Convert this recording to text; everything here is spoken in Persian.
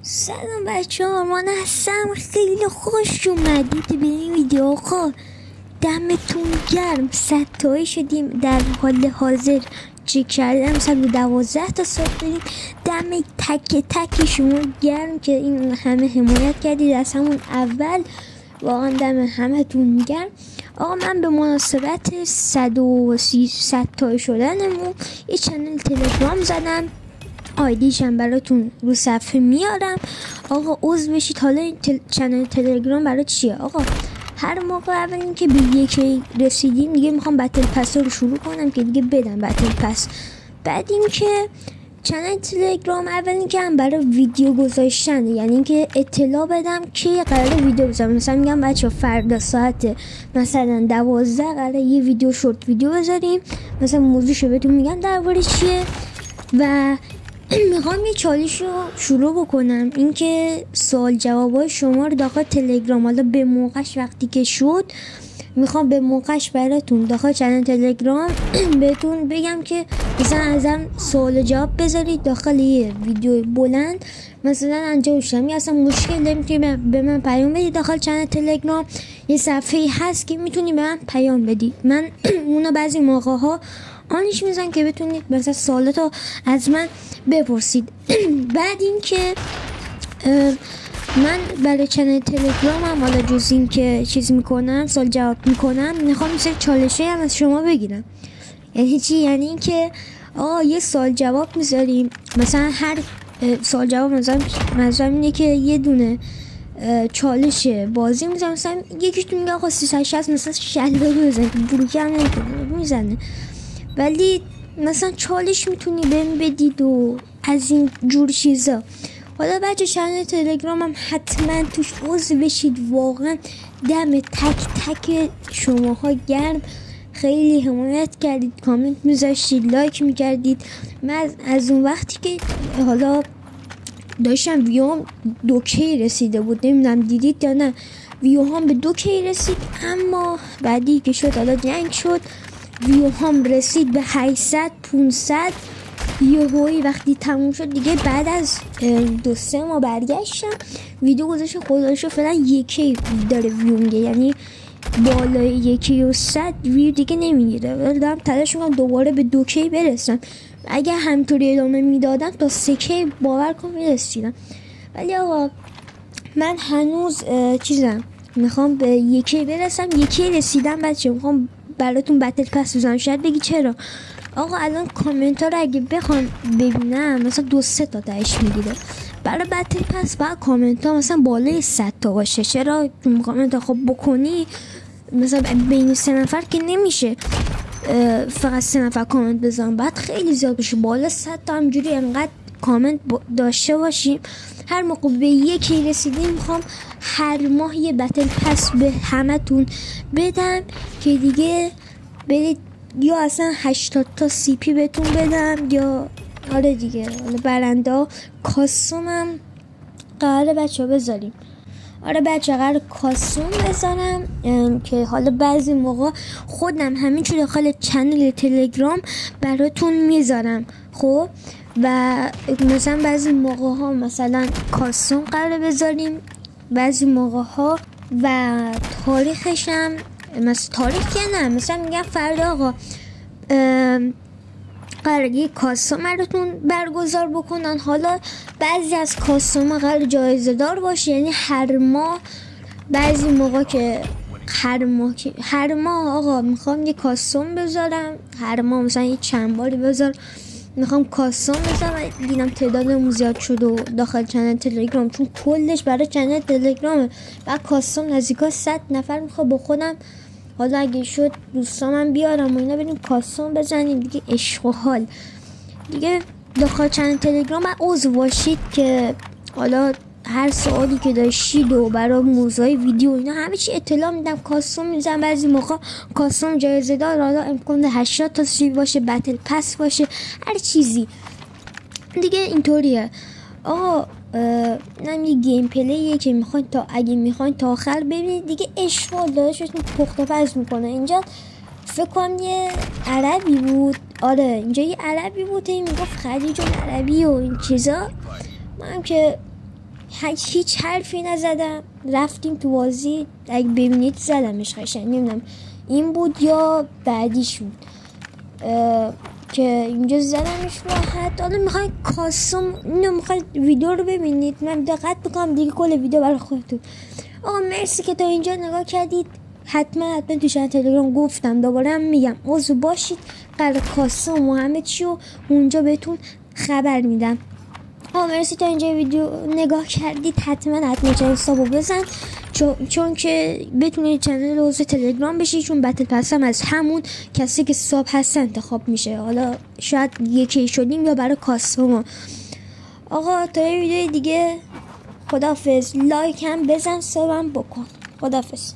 سلام بچه ها، من هستم. خیلی خوش اومدید به این ویدیو. آقا دمتون گرم، 100 تایی شدیم در حال حاضر. چک کردم 112 تا ساب داریم. دم تک تک شما گرم که این همه حمایت کردید از همون اول. واقعا دم همه تون گرم. آقا من به مناسبت 100 تایی شدنمون یه چنل تلگرام زدم. آیدیشم براتون رو صفحه میارم. آقا عضو بشید. حالا این چنل تلگرام برای چیه؟ آقا هر موقع اول این که به یکی رسیدیم دیگه میخوام بتل پس رو شروع کنم که دیگه بدم بتل پس. بعد این که چنل تلگرام اول این که هم برای ویدیو گذاشتن، یعنی این که اطلاع بدم که قراره ویدیو بذارم. مثلا میگم بچه فردا ساعت مثلا 12 قراره یه ویدیو شورت ویدیو بذاریم، مثلا موضوعشو بهتون میگم درباره چیه. و میخوام یه چالش رو شروع بکنم، اینکه سوال جوابای شما رو داخل تلگرام حالا به موقعش وقتی که شد میخوام به موقعش براتون داخل چنل تلگرام بهتون بگم که مثلا ازم سوال جواب بذارید داخل یه ویدیو بلند مثلا انجام شدم. اصلا مشکل داریم که به من پیام بدید داخل چنل تلگرام. یه صفحه هست که میتونی به من پیام بدید. من اونو بعضی موقع ها آنش میزن که بتونید مثلا سوالاتو از من بپرسید. بعد این که من برای چنل تلگرامم حالا جز این که چیز میکنم سوال جواب میکنم، میخوام یه سری چالشه هم از شما بگیرم. یعنی چی؟ یعنی این که یه سوال جواب میذاریم، مثلا هر سوال جواب مثلا اینه که یه دونه چالش بازی میذارم، مثلا یکیتون میگه آقا 360 مثلا شلاقی بزنید، بروکه هم نمیکنه میزنه، ولی مثلا چالش میتونی بهم بدید و از این جور چیزا. حالا بچه چنل تلگرام هم حتما توش عضو بشید. واقعا دم تک تک شماها گرم. خیلی حمایت کردید، کامنت میذاشتید، لایک میکردید. من از اون وقتی که حالا داشتم ویوام 2K رسیده بود، نمیدونم دیدید یا نه، ویوهام به 2K رسید، اما بعدی که شد حالا جنگ شد ویوهام رسید به 800 500. یهویی وقتی تموم شد دیگه بعد از 2-3 ماه برگشتم ویدیو گذاشت خداشو فعلا 1K داره ویو میگه، یعنی بالای 1,100 ویو دیگه نمیگیره. دارم تلاش میکنم دوباره به 2K برسم. اگر همطوری ادامه میدادم تا 3K باور کن میرسیدم. ولی آقا من هنوز چیزم میخوام به 1K برسم. 1K رسیدم بچه، میخوام براتون بتل پس بزنم. شاید بگی چرا؟ آقا الان کامنت ها رو اگه بخوام ببینم مثلا 2-3 تا تایش میگیره. برای بتل پس باید کامنت ها مثلا بالای 100 تا باشه. چرا؟ کامنت ها خب بکنی مثلا بین 3 نفر که نمیشه فقط 3 نفر کامنت بزنم، باید خیلی زیاد بشه، بالا 100 تا همجوری انقدر کامنت داشته باشیم. هر موقع به 1K رسیدیم میخوام هر ماه یه بتل پس به همه تون بدم که دیگه برید، یا اصلا 80 تا CP بهتون بدم، یا آره دیگه برنده کاستوم هم قراره بچه بذاریم. آره بچه قراره کاستوم بذارم که حالا بعضی موقع خودم همین چون داخل چنل تلگرام براتون میذارم. خب و مثلا بعضی موقع ها مثلا کاستوم قراره بذاریم، بعضی موقع ها و تاریخش هم مثلا تاریخ که نه، مثلا میگم فردا آقا قراره یه کاستوم براتون برگزار بکنن. حالا بعضی از کاستوم قراره جایزه دار باشه، یعنی هر ماه بعضی موقع که هر ماه آقا میخوام یه کاستوم بذارم، هر ماه مثلا یه چند باری بذار میخوام کاستوم بذارم. دیدم تعدادمون زیاد شد و داخل چنل تلگرام، چون کلش برای چنل تلگرامه و کاستوم نزدیکا 100 نفر میخوام با خودم. حالا اگه شد دوستامم بیارم و اینا بریم کاستوم بزنیم دیگه. عشق و حال دیگه. داخل چنل تلگرام عضو باشید که حالا هر سوالی که داشتید و برای موضوع ویدیو اینا همه چی اطلاع میدم. کاستوم میزنم، بعضی موقع کاستوم جایزه دار، حالا امکان 80 تا سی باشه، بتل پس باشه، هر چیزی دیگه اینطوریه. آقا اینم یه گیم پلیه که میخواین اگه میخواین تا آخر ببینید دیگه. اشوال داشتون پخت پز میکنه. اینجا فکر کنم یه عربی بود، آره اینجا یه عربی بود میگفت خلیج عربی و این چیزا. من که هیچ حرفی نزدم، رفتیم تو بازی. اگه ببینید زدمش قشنگ، نمیدونم این بود یا بعدیش بود که اینجا زدمش راحت. حالا میخوای کاسم اینو میخوای ویدیو رو ببینید، من دقت بکنم دیگه کل ویدیو برای خودتون. آقا مرسی که تا اینجا نگاه کردید. حتما تو چنل تلگرام گفتم، دوباره هم میگم عضو باشید، قرار کاسم و همه چی و اونجا بهتون خبر میدم. مرسی تا اینجا ویدیو نگاه کردید. حتما چنل سابو بزن چون که بتونید چنل عضو تلگرام بشید، چون بتل پس هم از همون کسی که ساب هست انتخاب میشه. حالا شاید یکی شدیم یا برای کاسم. آقا تا یه ویدیو دیگه خداحافظ. لایک هم بزن، سابم بکن. خداحافظ.